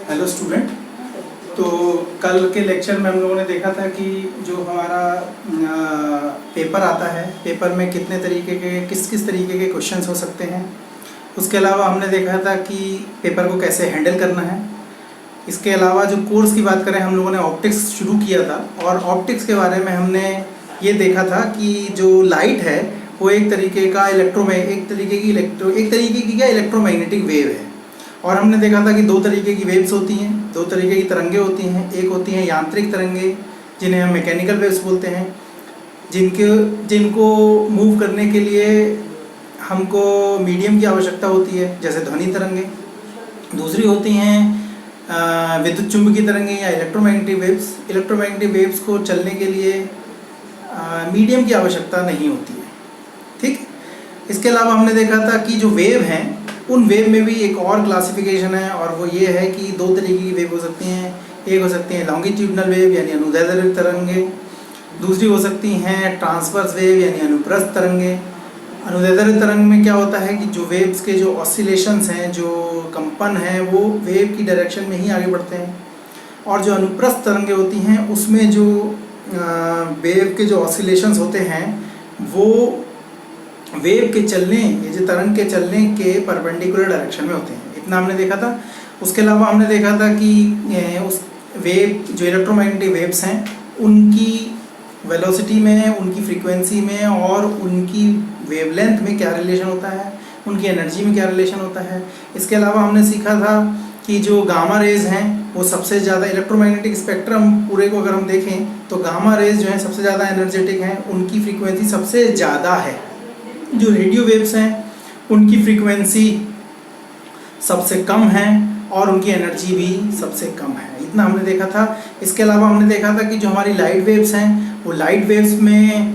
Hello student. तो कल के लेक्चर में हम लोगों ने देखा था कि जो हमारा पेपर आता है, पेपर में कितने तरीके के किस किस तरीके के क्वेश्चंस हो सकते हैं। उसके अलावा हमने देखा था कि पेपर को कैसे हैंडल करना है। इसके अलावा जो कोर्स की बात करें, हम लोगों ने ऑप्टिक्स शुरू किया था और ऑप्टिक्स के बारे में हमने ये देखा था कि जो लाइट है वो एक तरीके की इलेक्ट्रोमैग्नेटिक वेव है। और हमने देखा था कि दो तरीके की वेव्स होती हैं, दो तरीके की तरंगे होती हैं। एक होती हैं यांत्रिक तरंगे, जिन्हें हम मैकेनिकल वेव्स बोलते हैं, जिनको मूव करने के लिए हमको मीडियम की आवश्यकता होती है, जैसे ध्वनि तरंगे। दूसरी होती हैं विद्युत चुंबकीय तरंगे या इलेक्ट्रोमैग्नेटिक वेव्स। इलेक्ट्रोमैग्नेटिक वेव्स को चलने के लिए मीडियम की आवश्यकता नहीं होती है, ठीक। इसके अलावा हमने देखा था कि जो वेव हैं, उन वेव में भी एक और क्लासिफिकेशन है, और वो ये है कि दो तरीके की वेव हो सकती हैं। एक हो सकती हैं लॉन्गिट्यूडनल वेव यानी अनुदैर्ध्य तरंगे, दूसरी हो सकती हैं ट्रांसवर्स वेव यानी अनुप्रस्थ तरंगे। अनुदैर्ध्य तरंग में क्या होता है कि जो वेव्स के जो ऑसिलेशंस हैं, जो कंपन हैं, वो वेव की डायरेक्शन में ही आगे बढ़ते हैं। और जो अनुप्रस्थ तरंगे होती हैं, उसमें जो वेव के जो ऑसिलेशंस होते हैं वो वेव के चलने, ये जो तरंग के चलने के परपेंडिकुलर डायरेक्शन में होते हैं। इतना हमने देखा था। उसके अलावा हमने देखा था कि उस वेव, जो इलेक्ट्रोमैग्नेटिक वेव्स हैं, उनकी वेलोसिटी में, उनकी फ्रीक्वेंसी में और उनकी वेवलेंथ में क्या रिलेशन होता है, उनकी एनर्जी में क्या रिलेशन होता है। इसके अलावा हमने सीखा था कि जो गामा रेज हैं वो सबसे ज़्यादा, इलेक्ट्रोमैग्नेटिक स्पेक्ट्रम पूरे को अगर हम देखें तो गामा रेज जो हैं सबसे ज़्यादा एनर्जेटिक हैं, उनकी फ्रीक्वेंसी सबसे ज़्यादा है। जो रेडियो वेव्स हैं उनकी फ्रीक्वेंसी सबसे कम है और उनकी एनर्जी भी सबसे कम है। इतना हमने देखा था। इसके अलावा हमने देखा था कि जो हमारी लाइट वेव्स हैं, वो लाइट वेव्स में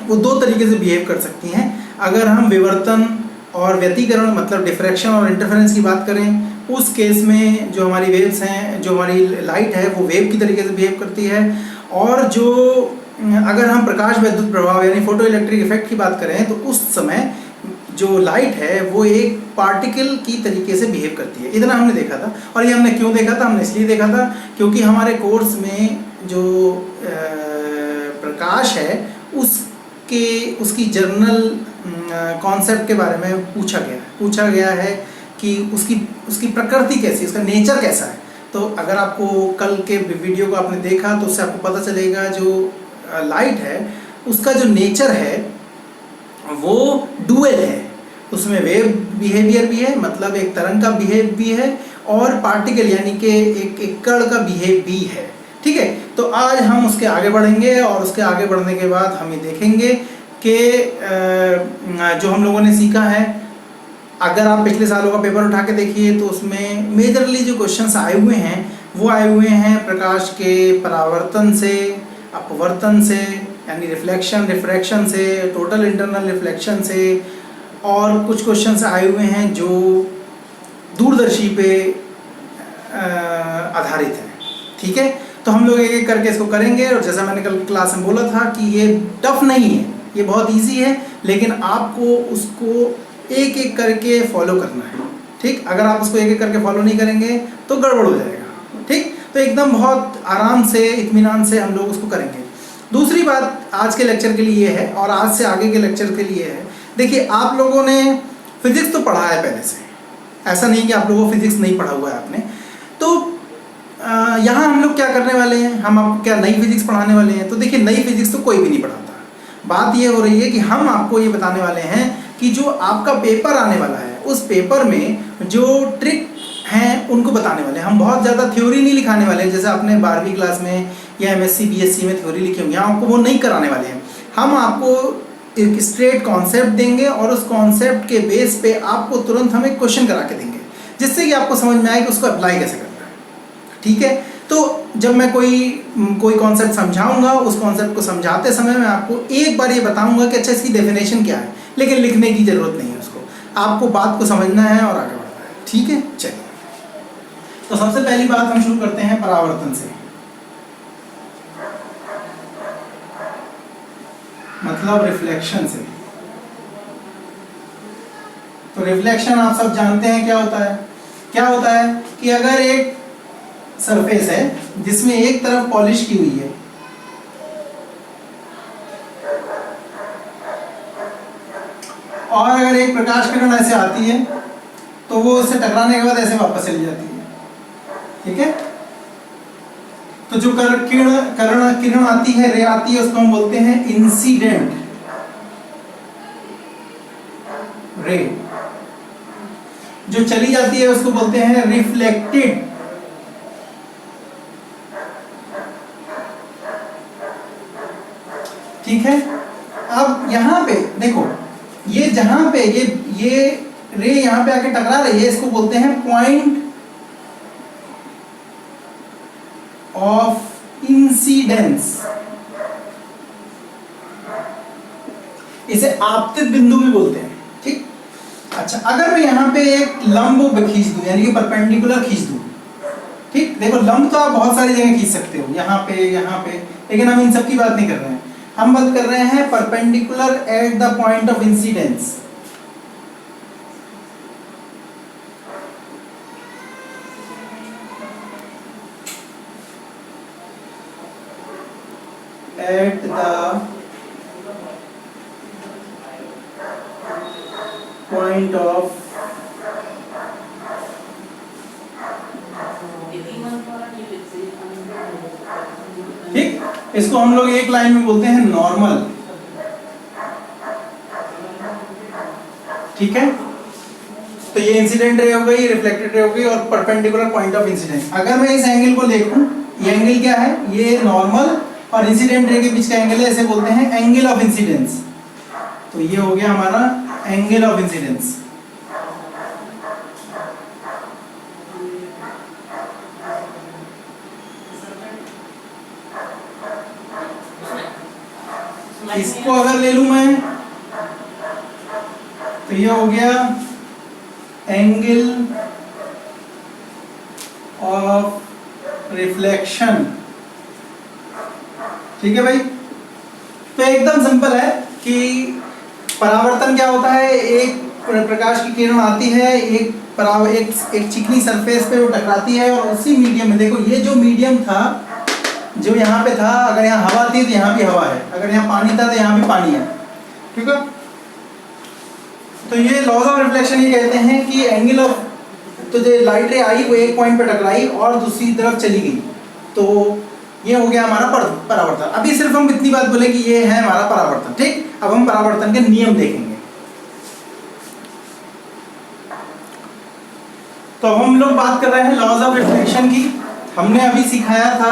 वो दो तरीके से बिहेव कर सकती हैं। अगर हम विवर्तन और व्यतिकरण, मतलब डिफ्रैक्शन और इंटरफेरेंस की बात करें, उस केस में जो हमारी वेव्स हैं, जो हमारी लाइट है, वो वेव की तरीके से बिहेव करती है। और जो अगर हम प्रकाश विद्युत प्रभाव यानी फोटो इलेक्ट्रिक इफेक्ट की बात करें, तो उस समय जो लाइट है वो एक पार्टिकल की तरीके से बिहेव करती है। इतना हमने देखा था। और ये हमने क्यों देखा था? हमने इसलिए देखा था क्योंकि हमारे कोर्स में जो प्रकाश है उसकी जर्नल कॉन्सेप्ट के बारे में पूछा गया है कि उसकी प्रकृति कैसी है, उसका नेचर कैसा है। तो अगर आपको कल के वीडियो को आपने देखा तो उससे आपको पता चलेगा जो लाइट है उसका जो नेचर है वो डुअल है। उसमें वेव बिहेवियर भी है, मतलब एक तरंग का बिहेव भी है, और पार्टिकल यानी कि एक कण का बिहेव भी है, ठीक है। तो आज हम उसके आगे बढ़ेंगे और उसके आगे बढ़ने के बाद हम ये देखेंगे कि जो हम लोगों ने सीखा है, अगर आप पिछले सालों का पेपर उठा के देखिए तो उसमें मेजरली जो क्वेश्चंस आए हुए हैं वो आए हुए हैं प्रकाश के परावर्तन से, अपवर्तन से यानी रिफ्लेक्शन, रिफ्रैक्शन से, टोटल इंटरनल रिफ्लेक्शन से, और कुछ क्वेश्चंस आए हुए हैं जो दूरदर्शी पे आधारित हैं, ठीक है। तो हम लोग एक एक करके इसको करेंगे। और जैसा मैंने कल क्लास में बोला था कि ये टफ नहीं है, ये बहुत ईजी है, लेकिन आपको उसको एक एक करके फॉलो करना है, ठीक। अगर आप उसको एक एक करके फॉलो नहीं करेंगे तो गड़बड़ हो जाएगा, ठीक। तो एकदम बहुत आराम से, इत्मीनान से हम लोग उसको करेंगे। दूसरी बात आज के लेक्चर के लिए है और आज से आगे के लेक्चर के लिए है, देखिए आप लोगों ने फिजिक्स तो पढ़ा है पहले से, ऐसा नहीं कि आप लोगों को फिजिक्स नहीं पढ़ा हुआ है आपने। तो यहाँ हम लोग क्या करने वाले हैं, हम आपको क्या नई फिजिक्स पढ़ाने वाले हैं। तो देखिए, नई फिजिक्स तो कोई भी नहीं पढ़ाता। बात ये हो रही है कि हम आपको ये बताने वाले हैं कि जो आपका पेपर आने वाला है, उस पेपर में जो ट्रिक हैं उनको बताने वाले हैं। हम बहुत ज़्यादा थ्योरी नहीं लिखाने वाले हैं, जैसे आपने 12वीं क्लास में या MSc BSc में थ्योरी लिखी होंगी, आपको वो नहीं कराने वाले हैं। हम आपको एक स्ट्रेट कॉन्सेप्ट देंगे और उस कॉन्सेप्ट के बेस पे आपको तुरंत हम एक क्वेश्चन करा के देंगे, जिससे कि आपको समझ में आए कि उसको अप्लाई कैसे करना है, ठीक है। तो जब मैं कोई कॉन्सेप्ट समझाऊंगा, उस कॉन्सेप्ट को समझाते समय मैं आपको एक बार ये बताऊंगा कि अच्छा इसकी डेफिनेशन क्या है, लेकिन लिखने की ज़रूरत नहीं है उसको, आपको बात को समझना है और आगे बढ़ना है, ठीक है। चलिए, तो सबसे पहली बात हम शुरू करते हैं परावर्तन से, मतलब रिफ्लेक्शन से। तो रिफ्लेक्शन आप सब जानते हैं क्या होता है। क्या होता है कि अगर एक सरफेस है जिसमें एक तरफ पॉलिश की हुई है और अगर एक प्रकाश किरण ऐसे आती है तो वो उससे टकराने के बाद ऐसे वापस चली जाती है, ठीक है। तो जो किरण आती है, रे आती है, उसको हम बोलते हैं इंसिडेंट रे। जो चली जाती है उसको बोलते हैं रिफ्लेक्टेड। ठीक है। अब यहां पे देखो, ये जहां पे ये रे यहां पे आके टकरा रही है, इसको बोलते हैं पॉइंट ऑफ इंसिडेंस। इसे आपतित बिंदु भी बोलते हैं, ठीक। अच्छा, अगर मैं यहां पे एक लंब खींच दूं, यानी कि परपेंडिकुलर खींच दूं, ठीक। देखो, लंब तो आप बहुत सारी जगह खींच सकते हो, यहाँ पे, लेकिन हम इन सब की बात नहीं कर रहे हैं। हम बात कर रहे हैं perpendicular eight the point of incidence. Eight the point of ठीक। इसको हम लोग एक लाइन में बोलते हैं नॉर्मल, ठीक है। तो ये इंसिडेंट रे हो गई, रिफ्लेक्टेड रे हो गई और परपेंडिकुलर पॉइंट ऑफ इंसिडेंस। अगर मैं इस एंगल को देखूं, ये एंगल क्या है, ये नॉर्मल और इंसिडेंट रे के बीच का एंगल है, इसे बोलते हैं एंगल ऑफ इंसिडेंस। तो ये हो गया हमारा एंगल ऑफ इंसिडेंस। इसको अगर ले लूं मैं, तो ये हो गया एंगल ऑफ रिफ्लेक्शन, ठीक है भाई। तो एकदम सिंपल है कि परावर्तन क्या होता है, एक प्रकाश की किरण आती है, एक चिकनी सरफेस पे वो टकराती है और उसी मीडियम में, देखो ये जो मीडियम था, जो यहाँ पे था, अगर यहाँ हवा थी तो यहाँ भी हवा है, अगर यहाँ पानी था तो यहाँ भी पानी है, ठीक है। तो ये लॉज ऑफ रिफ्लेक्शन ये कहते हैं कि एंगल ऑफ, तो जो लाइट रे आई वो एक पॉइंट पे टकराई और दूसरी तरफ चली गई, तो ये हो गया हमारा परावर्तन। अभी सिर्फ हम इतनी बात बोले कि ये है हमारा परावर्तन, ठीक। अब हम परावर्तन के नियम देखेंगे। तो हम लोग बात कर रहे हैं लॉज ऑफ रिफ्लेक्शन की। हमने अभी सिखाया था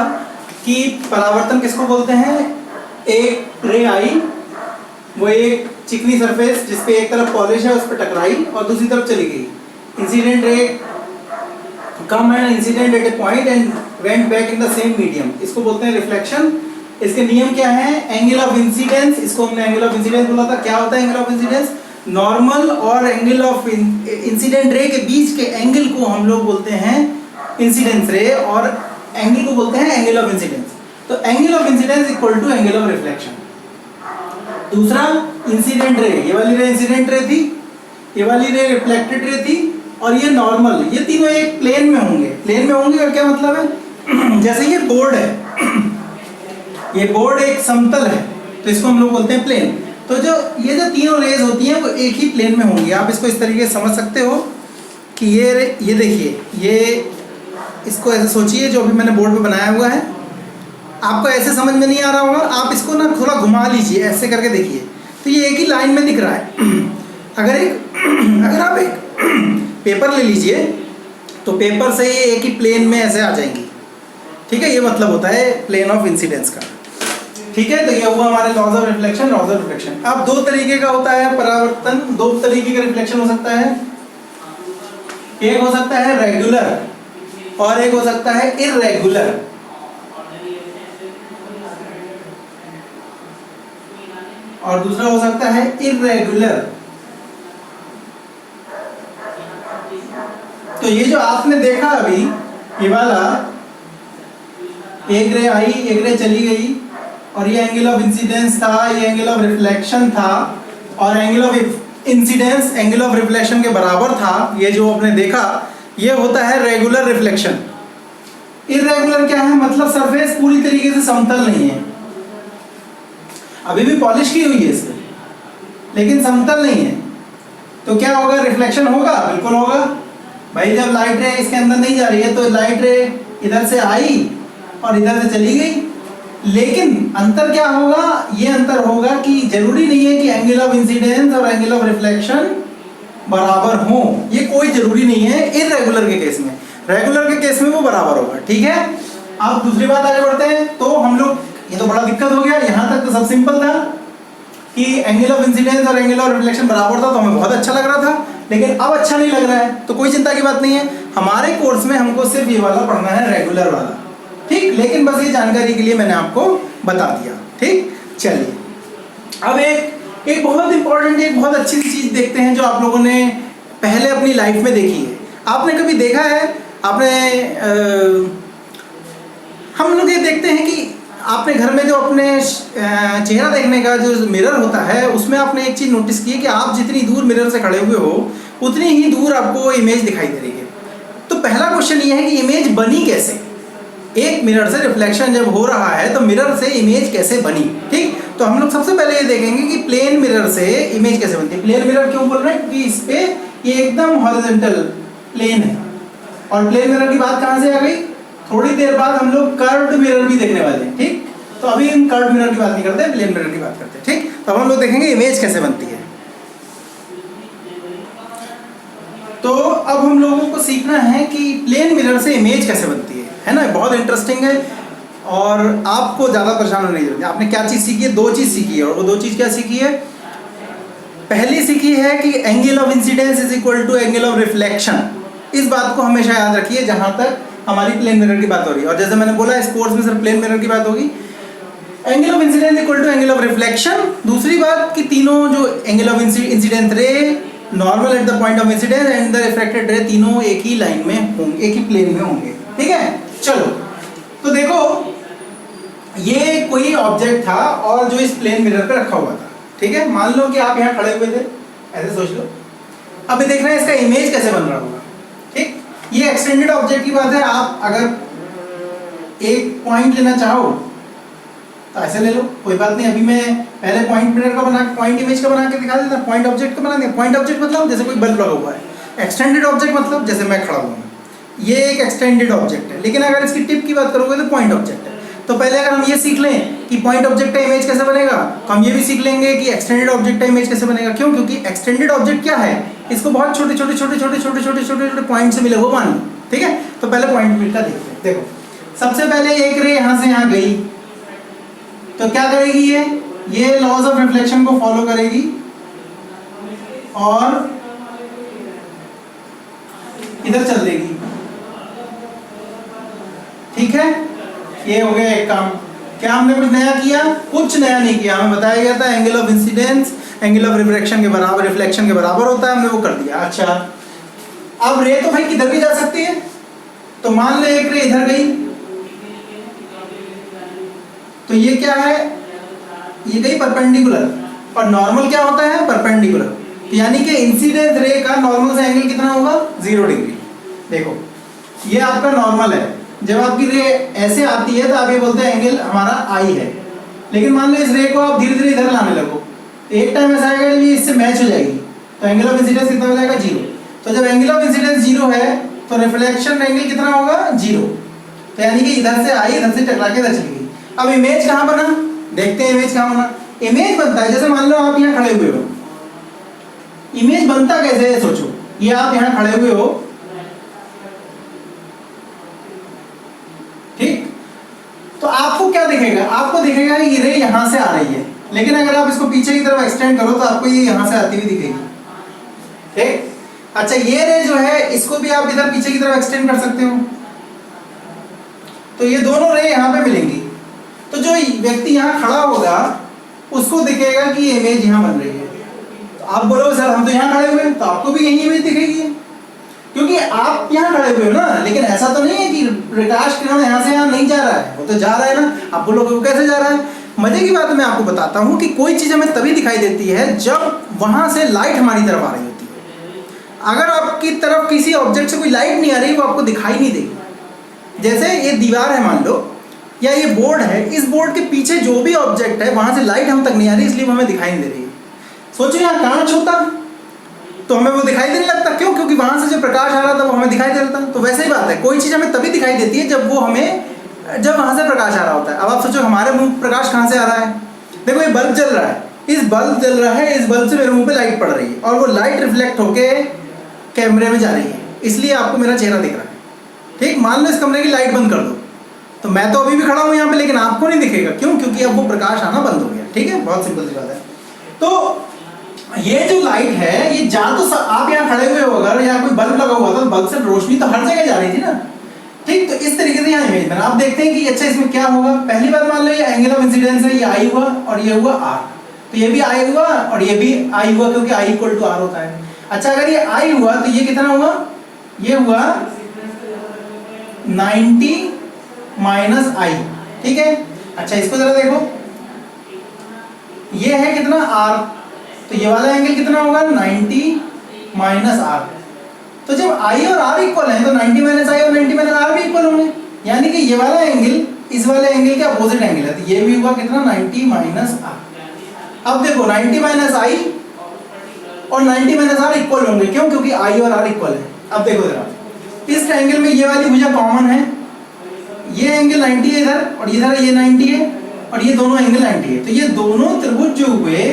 कि परावर्तन किसको बोलते हैं। एक रे आई, वो एक चिकनी सरफेस जिसपे एक तरफ पॉलिश है उस पर टकराई और दूसरी तरफ चली गई। Incident ray come and incident at A point and went back in the same medium, इसको बोलते हैं रिफ्लेक्शन। इसके नियम क्या है, एंगल ऑफ इंसिडेंस, इसको हमने एंगल ऑफ इंसिडेंस बोला था। क्या होता है एंगल ऑफ इंसिडेंस, नॉर्मल और एंगल ऑफ इंसिडेंट रे के बीच के एंगल को हम लोग बोलते हैं इंसिडेंस रे और एंगल को बोलते हैं एंगल ऑफ इंसिडेंस। तो angle of incidence equal to angle of reflection. दूसरा इंसिडेंट रे, ये वाली रे इंसिडेंट रे थी, ये वाली रे रिफ्लेक्टेड रे थी और ये नॉर्मल, ये तीनों एक प्लेन में होंगे। प्लेन में होंगे का क्या मतलब है, जैसे ये बोर्ड है, ये बोर्ड एक समतल है तो इसको हम लोग बोलते हैं प्लेन। तो जो ये जो तीनों रेज होती हैं वो एक ही प्लेन में होंगी। आप इसको इस तरीके से समझ सकते हो कि ये देखिए, ये इसको ऐसे सोचिए, जो अभी मैंने बोर्ड पे बनाया हुआ है, आपको ऐसे समझ में नहीं आ रहा होगा, आप इसको ना थोड़ा घुमा लीजिए, ऐसे करके देखिए, तो ये एक ही लाइन में दिख रहा है। अगर आप एक पेपर ले लीजिए तो पेपर से ये एक ही प्लेन में ऐसे आ जाएंगी, ठीक है। ये मतलब होता है प्लेन ऑफ इंसिडेंस का, ठीक है। तो ये हुआ हमारे laws of reflection, laws of reflection. अब दो तरीके का होता है परावर्तन, दो तरीके का रिफ्लेक्शन हो सकता है। एक हो सकता है रेगुलर और एक हो सकता है इर्रेगुलर। और दूसरा हो सकता है इर्रेगुलर। तो ये जो आपने देखा अभी, ये वाला एक रे आई, एक रे चली गई और ये एंगल ऑफ इंसिडेंस था, ये एंगल ऑफ रिफ्लेक्शन था और angle of incidence angle of reflection के बराबर था, ये जो आपने देखा, ये होता है रेगुलर रिफ्लेक्शन। इरेगुलर क्या है, मतलब सरफेस पूरी तरीके से समतल नहीं है, अभी भी पॉलिश की हुई है इस पे, लेकिन समतल नहीं है। तो क्या होगा, रिफ्लेक्शन होगा, बिल्कुल होगा भाई। जब लाइट रे इसके अंदर नहीं जा रही है तो लाइट रे इधर से आई और इधर से चली गई, लेकिन अंतर क्या होगा, ये अंतर होगा कि जरूरी नहीं है कि एंगल ऑफ इंसिडेंस और एंगल ऑफ रिफ्लेक्शन बराबर हो, ये कोई जरूरी नहीं है इरेगुलर के केस में। रेगुलर के केस में वो बराबर होगा, ठीक है। अब दूसरी बात आगे बढ़ते हैं। तो हम लोग, ये तो बड़ा दिक्कत हो गया, यहाँ तक तो सब सिंपल था कि एंगल ऑफ इंसिडेंस और एंगल ऑफ रिफ्लेक्शन बराबर था, तो हमें बहुत अच्छा लग रहा था। लेकिन अब अच्छा नहीं लग रहा है, तो कोई चिंता की बात नहीं है, हमारे कोर्स में हमको सिर्फ ये वाला पढ़ना है, रेगुलर वाला, ठीक। लेकिन बस ये जानकारी के लिए मैंने आपको बता दिया, ठीक। चलिए अब एक बहुत इंपॉर्टेंट, एक बहुत अच्छी सी चीज़ देखते हैं जो आप लोगों ने पहले अपनी लाइफ में देखी है। आपने कभी देखा है, आपने हम लोग ये देखते हैं कि आपने घर में जो अपने चेहरा देखने का जो मिरर होता है, उसमें आपने एक चीज़ नोटिस की है कि आप जितनी दूर मिरर से खड़े हुए हो उतनी ही दूर आपको इमेज दिखाई दे रही है। तो पहला क्वेश्चन ये है कि इमेज बनी कैसे, एक मिरर से रिफ्लेक्शन जब हो रहा है तो मिरर से इमेज कैसे बनी, ठीक। तो हम लोग सबसे पहले ये देखेंगे कि प्लेन मिरर से इमेज कैसे बनती है। प्लेन मिरर क्यों बोल रहे हैं, क्योंकि इस पे ये एकदम हॉरिजॉन्टल प्लेन है। और प्लेन मिरर की बात कहाँ से आ गई, थोड़ी देर बाद हम लोग कर्व्ड मिरर भी देखने वाले हैं, ठीक। तो अभी हम कर्व्ड मिरर की बात नहीं करते, प्लेन मिरर की बात करते हैं, ठीक। तो हम लोग देखेंगे इमेज कैसे बनती है। तो अब हम लोगों को सीखना है कि प्लेन मिरर से इमेज कैसे बनती है ना। बहुत इंटरेस्टिंग है और आपको ज़्यादा परेशान होने की जरूरत नहीं। आपने क्या चीज़ सीखी है, दो चीज़ सीखी है, और वो दो चीज़ क्या सीखी है। पहली सीखी है कि angle of incidence is equal to angle of reflection. इस बात को हमेशा याद रखिए जहाँ तक हमारी प्लेन मिरर की बात हो रही है। और जैसे मैंने बोला, इस कोर्स में सिर्फ प्लेन मिरर की बात होगी। Angle of incidence equal to angle of reflection. दूसरी बात कि तीनों जो angle of incidence ray, normal at the point of incidence and the reflected ray, तीनों एक ही लाइन में होंगे, एक ही प्लेन में होंगे, ठीक है। चलो तो देखो, ये कोई ऑब्जेक्ट था और जो इस प्लेन मिरर पे रखा हुआ था, ठीक है। मान लो कि आप यहाँ खड़े हुए थे, ऐसे सोच लो। अब ये देख रहे हैं इसका इमेज कैसे बन रहा होगा, ठीक। ये एक्सटेंडेड ऑब्जेक्ट की बात है। आप अगर एक पॉइंट लेना चाहो तो ऐसे ले लो, कोई बात नहीं। अभी मैं पहले पॉइंट मिरर का बना, पॉइंट इमेज का बना के दिखा देता, पॉइंट ऑब्जेक्ट का बना दिया। पॉइंट ऑब्जेक्ट मतलब जैसे कोई बल्ब लगा हुआ है, एक्सटेंडेड ऑब्जेक्ट मतलब जैसे मैं खड़ा हुआ हूँ, ये एक एक्सटेंडेड ऑब्जेक्ट है। लेकिन अगर इसकी टिप की बात करोगे तो पॉइंट ऑब्जेक्ट है। तो पहले अगर हम ये सीख लें कि पॉइंट ऑब्जेक्ट का इमेज कैसे बनेगा, तो हम ये भी सीख लेंगे कि एक्सटेंडेड ऑब्जेक्ट का इमेज कैसे बनेगा। क्यों, क्योंकि एक्सटेंडेड ऑब्जेक्ट क्या है, इसको बहुत छोटे छोटे छोटे छोटे छोटे छोटे छोटे छोटे पॉइंट से मिले हुए मान लो, ठीक है। तो पहले पॉइंट मिल का देखते हैं। देखो, सबसे पहले एक रे यहाँ से यहाँ गई तो क्या करेगी, ये लॉज ऑफ रिफ्लेक्शन को फॉलो करेगी और इधर चल देगी, ठीक है। ये हो गया एक काम। क्या हमने कुछ नया किया, कुछ नया नहीं किया। हमें बताया गया था angle of incidence angle of reflection के बराबर, रिफ्लेक्शन के बराबर होता है, हमने वो कर दिया। अच्छा, अब रे तो भाई किधर भी जा सकती है। तो मान ले एक रे इधर गई, तो ये क्या है, ये गई परपेंडिकुलर। और नॉर्मल क्या होता है, परपेंडिकुलर। तो यानी कि इंसिडेंस रे का नॉर्मल से एंगल कितना होगा, 0 डिग्री। देखो, ये आपका नॉर्मल है। जब आपकी रे ऐसे आती है तो आप ये बोलते हैं एंगल हमारा आई है। लेकिन मान लो इस रे को आप धीरे धीरे इधर लाने लगो, एक टाइम ऐसा आएगा ये इससे मैच हो जाएगी, तो एंगल ऑफ इंसिडेंस कितना हो जाएगा, 0। तो जब एंगल ऑफ इंसिडेंस 0 है तो रिफ्लेक्शन एंगल कितना होगा, 0। तो यानी कि इधर से आई, इधर से टकरा के इधर चली गई। अब इमेज कहाँ बना, देखते हैं इमेज कहाँ बना। इमेज बनता है, जैसे मान लो आप यहाँ खड़े हुए हो, इमेज बनता कैसे है सोचो। ये आप यहाँ खड़े हुए हो, ठीक। तो आपको क्या दिखेगा, आपको दिखेगा कि ये रे यहाँ से आ रही है। लेकिन अगर आप इसको पीछे की तरफ एक्सटेंड करो तो आपको ये यहाँ से आती हुई दिखेगी, ठीक। अच्छा, ये रे जो है इसको भी आप इधर पीछे की तरफ एक्सटेंड कर सकते हो, तो ये दोनों रे यहाँ पे मिलेंगी। तो जो व्यक्ति यहाँ खड़ा होगा उसको दिखेगा कि ये इमेज यहाँ बन रही है। तो आप बोलोगे सर हम तो यहाँ खड़े हुए हैं, तो आपको भी यही इमेज दिखेगी, क्योंकि आप यहाँ खड़े हुए हो ना। लेकिन ऐसा तो नहीं है कि प्रकाश किरण यहाँ से यहाँ नहीं जा रहा है, वो तो जा रहा है ना। आप बोलोगे वो कैसे जा रहा है, मजे की बात मैं आपको बताता हूँ कि कोई चीज़ हमें तभी दिखाई देती है जब वहाँ से लाइट हमारी तरफ आ रही होती है। अगर आपकी तरफ किसी ऑब्जेक्ट से कोई लाइट नहीं आ रही, वो आपको दिखाई नहीं देगी। जैसे ये दीवार है मान लो, या ये बोर्ड है, इस बोर्ड के पीछे जो भी ऑब्जेक्ट है वहाँ से लाइट हम तक नहीं आ रही, इसलिए वो हमें दिखाई नहीं दे रही है। सोचो यहाँ कांच होता तो हमें वो दिखाई देने लगता, क्यों? क्योंकि वहाँ से जो प्रकाश आ रहा था वो हमें दिखाई दे रहा था। तो वैसे ही बात है, कोई चीज़ हमें तभी दिखाई देती है जब वहाँ से प्रकाश आ रहा होता है। अब आप सोचो हमारे मुंह प्रकाश कहाँ से आ रहा है? देखो ये बल्ब जल रहा है, इस बल्ब जल रहा है, इस बल्ब से मेरे मुंह पे लाइट पड़ रही है और वो लाइट रिफ्लेक्ट होके कैमरे में जा रही है, इसलिए आपको मेरा चेहरा दिख रहा है। ठीक, मान लो इस कमरे की लाइट बंद कर दो तो मैं तो अभी भी खड़ा हूँ यहाँ पे, लेकिन आपको नहीं दिखेगा। क्यों? क्योंकि अब वो प्रकाश आना बंद हो गया। ठीक है, बहुत सिंपल सी बात है। तो ये जो लाइट है, ये जा तो आप यहाँ खड़े हुए हो, अगर यहाँ कोई बल्ब लगा हुआ था तो बल्ब से रोशनी तो हर जगह जा रही थी ना। ठीक, तो इस तरीके से यहाँ इमेज बना। आप देखते हैं कि अच्छा इसमें क्या होगा। पहली बात मान लो ये एंगल ऑफ इंसिडेंस है, ये आई हुआ और ये हुआ आर, तो ये भी आई हुआ और ये भी आई हुआ, क्योंकि आई इक्वल टू आर होता है। अच्छा अगर ये आई हुआ तो ये कितना हुआ? ये हुआ 90 माइनस आई। ठीक है, अच्छा इसको जरा देखो, ये है कितना आर, तो ये वाला एंगल कितना होगा? 90 माइनस आर। तो जब आई और आर इक्वल है तो 90 माइनस आई और 90 माइनस आर भी इक्वल होंगे, यानी कि ये वाला एंगल इस वाले एंगल के अपोजिट एंगल है, तो ये भी हुआ कितना? 90 माइनस आर। अब देखो 90 माइनस आई और 90 माइनस आर इक्वल होंगे, क्यों? क्योंकि आई और आर इक्वल है। अब देखो जरा, इस ट्रायंगल में ये वाली भुजा कॉमन है, ये एंगल 90 है इधर और इधर ये 90 है और ये दोनों एंगल 90 है, तो ये दोनों त्रिभुज जो हुए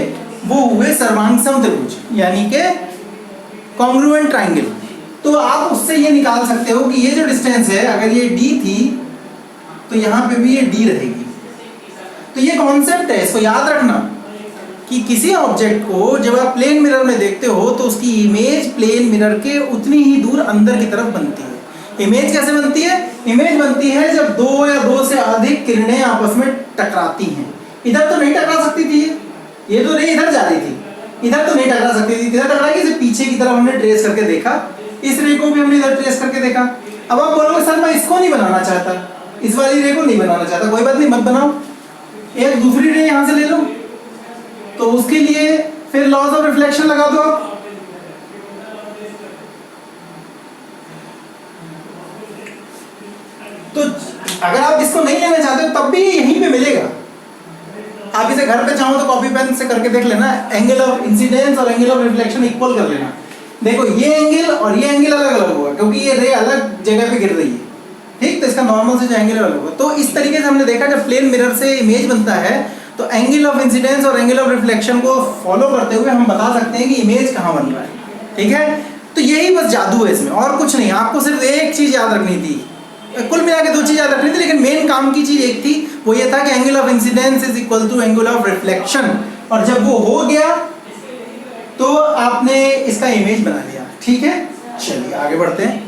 वो हुए सर्वांगसम त्रिभुज, यानी कि कॉन्ग्रुएंट ट्रायंगल। तो आप उससे ये निकाल सकते हो कि ये जो डिस्टेंस है, अगर ये d थी तो यहाँ पे भी ये d रहेगी। तो ये कॉन्सेप्ट है, इसको याद रखना कि किसी ऑब्जेक्ट को जब आप प्लेन मिरर में देखते हो तो उसकी इमेज प्लेन मिरर के उतनी ही दूर अंदर की तरफ बनती है। इमेज कैसे बनती है? इमेज बनती है जब दो या दो से अधिक किरणें आपस में टकराती हैं। इधर तो नहीं टकरा सकती थी, ये तो नहीं इधर जा रही थी, इधर तो नहीं टकरा सकती थी, इधर टकराएगी। इसे पीछे की तरफ हमने ट्रेस करके देखा, इस रे को भी हमने इधर ट्रेस करके देखा। अब आप बोलोगे सर मैं इसको नहीं बनाना चाहता, इस वाली रे को नहीं बनाना चाहता, कोई बात नहीं, मत बनाओ, एक दूसरी रे यहाँ से ले लो। तो उसके लिए फिर लॉज ऑफ रिफ्लेक्शन लगा दो आप। तो अगर आप इसको नहीं लेना चाहते तब भी यहीं पे मिलेगा। आप इसे घर पे चाहो तो कॉपी पेन से करके देख लेना, एंगल ऑफ इंसिडेंस और एंगल ऑफ रिफ्लेक्शन इक्वल कर लेना। देखो ये एंगल और ये एंगल अलग अलग होगा, क्योंकि ये रे अलग जगह पे गिर रही है। ठीक, तो इसका नॉर्मल से जो एंगल अलग होगा। तो इस तरीके से हमने देखा जब प्लेन मिरर से इमेज बनता है तो एंगल ऑफ इंसिडेंस और एंगल ऑफ रिफ्लेक्शन को फॉलो करते हुए हम बता सकते हैं कि इमेज कहाँ बन रहा है। ठीक है, तो यही बस जादू है इसमें, और कुछ नहीं। आपको सिर्फ एक चीज़ याद रखनी थी, कुल मिला के दो चीज़ याद रखनी थी, लेकिन मेन काम की चीज़ एक थी, वो ये था कि angle of incidence is equal to angle of reflection. और जब वो हो गया तो आपने इसका इमेज बना लिया। ठीक है, चलिए आगे बढ़ते हैं।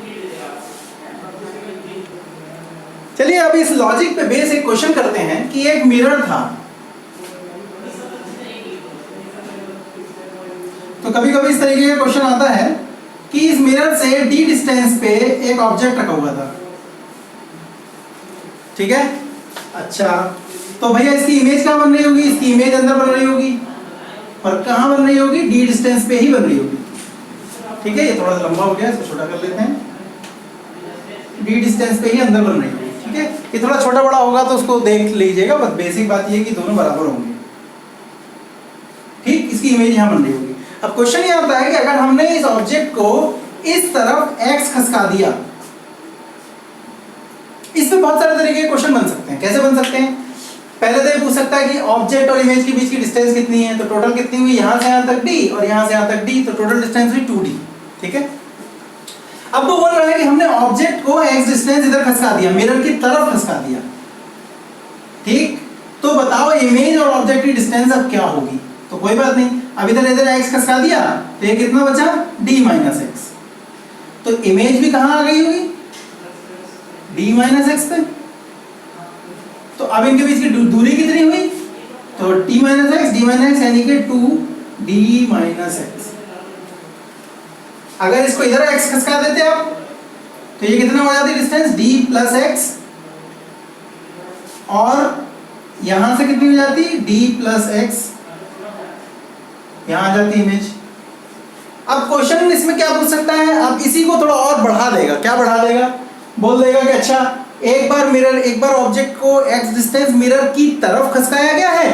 चलिए अब इस लॉजिक पे बेस एक क्वेश्चन करते हैं कि एक मिरर था। तो कभी कभी इस तरीके का क्वेश्चन आता है कि इस मिरर से d डिस्टेंस पे एक ऑब्जेक्ट रखा हुआ था। ठीक है, अच्छा तो भैया इसकी इमेज कहाँ बन रही होगी? इसकी इमेज अंदर बन रही होगी, और कहाँ बन रही होगी? d डिस्टेंस पे ही बन रही होगी। ठीक है, ये थोड़ा सा लंबा हो गया, इसको छोटा कर लेते हैं। d डिस्टेंस पे ही अंदर बन रही होगी। ठीक है, ये थोड़ा छोटा बड़ा होगा तो उसको देख लीजिएगा, बस बेसिक बात ये कि दोनों बराबर होंगे। ठीक, इसकी इमेज यहाँ बन रही होगी। अब क्वेश्चन ये आता है कि अगर हमने इस ऑब्जेक्ट को इस तरफ x खसका दिया, इस पे बहुत सारे तरीके के क्वेश्चन बन सकते हैं। कैसे बन सकते हैं? पहले तो ये पूछ सकता है कि ऑब्जेक्ट और इमेज के बीच की डिस्टेंस कितनी है, तो टोटल कितनी हुई? यहाँ से यहाँ तक d और यहाँ से यहाँ तक d, तो टोटल डिस्टेंस हुई 2d। ठीक है, अब वो बोल रहा है कि हमने ऑब्जेक्ट को x डिस्टेंस इधर खसका दिया, मिरर की तरफ खसका दिया। ठीक, तो बताओ इमेज और ऑब्जेक्ट की डिस्टेंस अब क्या होगी? तो कोई बात नहीं, अब इधर इधर x खसका दिया तो ये कितना बचा? d minus x. तो इमेज भी कहाँ आ गई होगी? d माइनस एक्स पे। तो अब इनके बीच की दूरी कितनी हुई? तो t minus x, d minus x, यानी कि 2d माइनस एक्स। अगर इसको इधर x खसका देते आप तो ये कितना हो जाती है डिस्टेंस? d प्लस एक्स, और यहां से कितनी हो जाती है, d प्लस एक्स, यहां आ जाती इमेज। अब क्वेश्चन इसमें क्या पूछ सकता है, अब इसी को थोड़ा और बढ़ा देगा। क्या बढ़ा देगा, बोल देगा कि अच्छा एक बार ऑब्जेक्ट को x डिस्टेंस मिरर की तरफ खसकाया गया है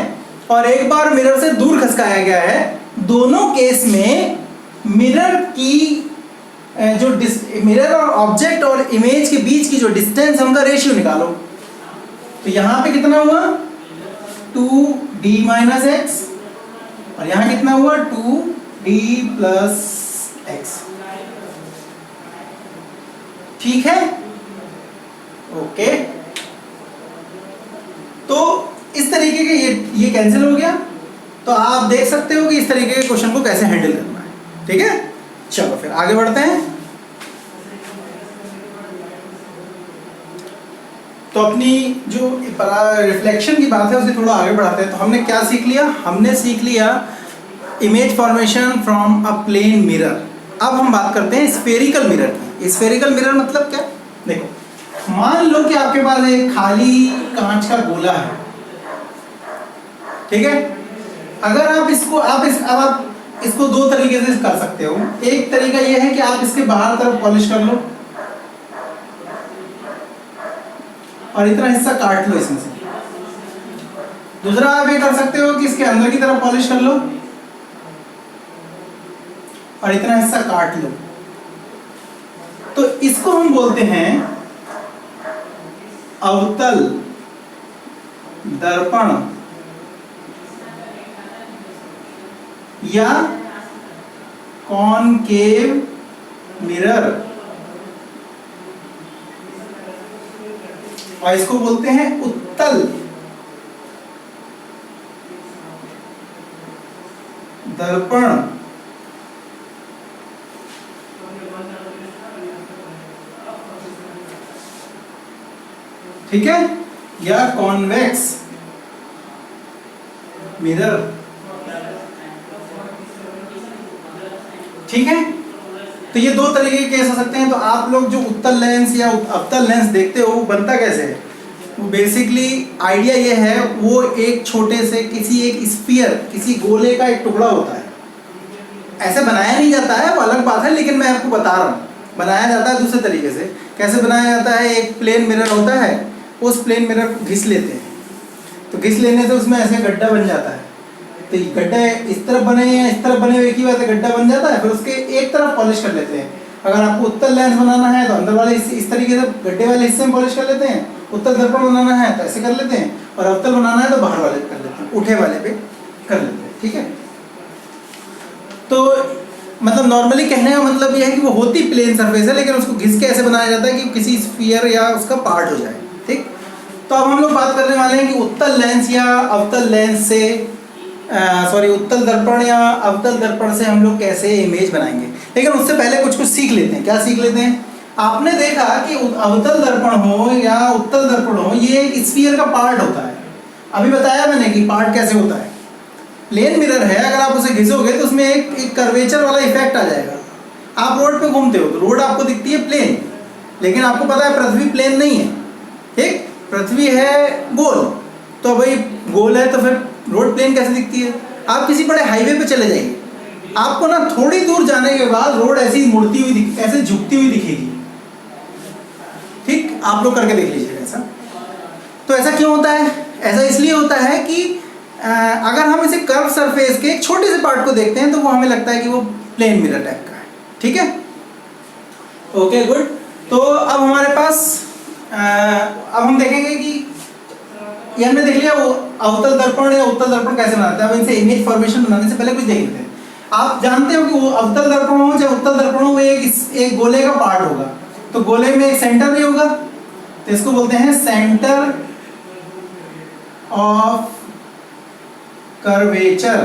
और एक बार मिरर से दूर खसकाया गया है। दोनों केस में मिरर की जो मिरर और ऑब्जेक्ट और इमेज के बीच की जो डिस्टेंस है उनका रेशियो निकालो। तो यहां पे कितना हुआ, 2d माइनस एक्स, और यहां कितना हुआ, 2d प्लस एक्स। ठीक है, ओके। तो इस तरीके के ये कैंसिल हो गया। तो आप देख सकते हो कि इस तरीके के क्वेश्चन को कैसे हैंडल करना है। ठीक है, चलो फिर आगे बढ़ते हैं। तो अपनी जो रिफ्लेक्शन की बात है उसे थोड़ा आगे बढ़ाते हैं। तो हमने क्या सीख लिया, हमने सीख लिया image formation from a plane mirror. अब हम बात करते हैं स्फेरिकल मिरर की। स्फेरिकल मिरर मतलब क्या, देखो मान लो कि आपके पास एक खाली कांच का गोला है, ठीक है। अगर आप इसको दो तरीके से कर सकते हो। एक तरीका यह है कि आप इसके बाहर तरफ पॉलिश कर लो और इतना हिस्सा काट लो इसमें से। दूसरा आप ये कर सकते हो कि इसके अंदर की तरफ पॉलिश कर लो और इतना हिस्सा काट लो। तो इसको हम बोलते हैं अवतल दर्पण या कॉनकेव मिरर, और इसको बोलते हैं उत्तल दर्पण। ठीक है, या कॉन्वेक्स मिरर। ठीक है, तो ये दो तरीके के केस हो सकते हैं। तो आप लोग जो उत्तल लेंस या अवतल लेंस देखते हो वो बनता कैसे है, वो बेसिकली आइडिया ये है, वो एक छोटे से किसी एक स्फीयर, किसी गोले का एक टुकड़ा होता है। ऐसे बनाया नहीं जाता है, वो अलग बात है, लेकिन मैं आपको बता रहा हूँ बनाया जाता है दूसरे तरीके से। कैसे बनाया जाता है, एक प्लेन मिरर होता है, उस प्लेन मिरर को घिस लेते हैं। तो घिस लेने से उसमें ऐसे गड्ढा बन जाता है। तो गड्ढा इस तरफ बने या इस तरफ बने, एक ही बात है, गड्ढा बन जाता है। फिर उसके एक तरफ पॉलिश कर लेते हैं। अगर आपको उत्तल लेंस बनाना है तो अंदर वाले इस तरीके से गड्ढे वाले हिस्से में पॉलिश कर लेते हैं। उत्तल दर्पण बनाना है तो ऐसे कर लेते हैं, और अवतल बनाना है तो बाहर वाले कर लेते हैं, उठे वाले पे कर लेते हैं। ठीक है, तो मतलब नॉर्मली कहने का मतलब यह है कि वो होती प्लेन सरफेस है, लेकिन उसको घिस के ऐसे बनाया जाता है कि किसी स्फीयर या उसका पार्ट हो जाए। ठीक, तो अब हम लोग बात करने वाले हैं कि उत्तल लेंस या अवतल लेंस से उत्तल दर्पण या अवतल दर्पण से हम लोग कैसे इमेज बनाएंगे। लेकिन उससे पहले कुछ सीख लेते हैं। क्या सीख लेते हैं, आपने देखा कि अवतल दर्पण हो या उत्तल दर्पण हो, ये एक स्फीयर का पार्ट होता है। अभी बताया मैंने कि पार्ट कैसे होता है। प्लेन मिरर है, अगर आप उसे घिसोगे तो उसमें एक कर्वेचर वाला इफेक्ट आ जाएगा। आप रोड पे घूमते हो तो रोड आपको दिखती है प्लेन, लेकिन आपको पता है पृथ्वी प्लेन नहीं है। ठीक, पृथ्वी है गोल, तो भाई गोल है तो फिर रोड प्लेन कैसे दिखती है। आप किसी बड़े हाईवे पे चले जाइए, आपको ना थोड़ी दूर जाने के बाद रोड ऐसी मुड़ती हुई, ऐसे झुकती हुई दिखेगी। ठीक, आप लोग करके देख लीजिएगा ऐसा। तो ऐसा क्यों होता है, ऐसा इसलिए होता है कि अगर हम इसे कर्व सरफेस के एक छोटे से पार्ट को देखते हैं तो वो हमें लगता है कि वो प्लेन मिरर टाइप का है। ठीक है, ओके गुड। तो अब हमारे पास अब हम देखेंगे कि ये हमने देख लिया वो अवतल दर्पण या उत्तल दर्पण कैसे बनाते हैं। अब इनसे इमेज फॉर्मेशन बनाने से पहले कुछ देख लेते हैं। आप जानते हो कि वो अवतल दर्पण हो चाहे उत्तल दर्पण हो, वो एक गोले का पार्ट होगा। तो गोले में एक सेंटर भी होगा, तो इसको बोलते हैं सेंटर ऑफ कर्वेचर।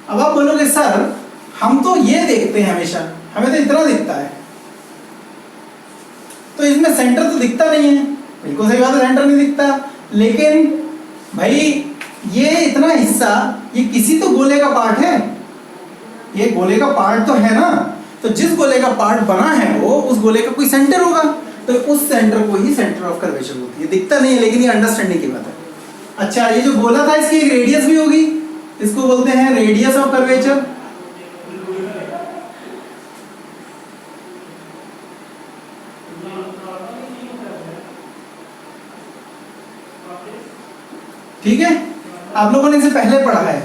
अब आप बोलोगे सर हम तो ये देखते हैं हमेशा, हमें तो इतना दिखता है, तो इसमें सेंटर तो दिखता नहीं है। बिल्कुल सही बात है, सेंटर नहीं दिखता, लेकिन भाई ये इतना हिस्सा ये किसी तो गोले का पार्ट है, ये गोले का पार्ट तो है ना। तो जिस गोले का पार्ट बना है वो उस गोले का कोई सेंटर होगा। तो उस सेंटर को ही सेंटर ऑफ कर्वेचर होती है। दिखता नहीं है लेकिन ये अंडरस्टैंडिंग की बात है। अच्छा, ये जो गोला था इसकी एक रेडियस भी होगी, इसको बोलते हैं रेडियस ऑफ कर्वेचर। ठीक है, आप लोगों ने इसे पहले पढ़ा है,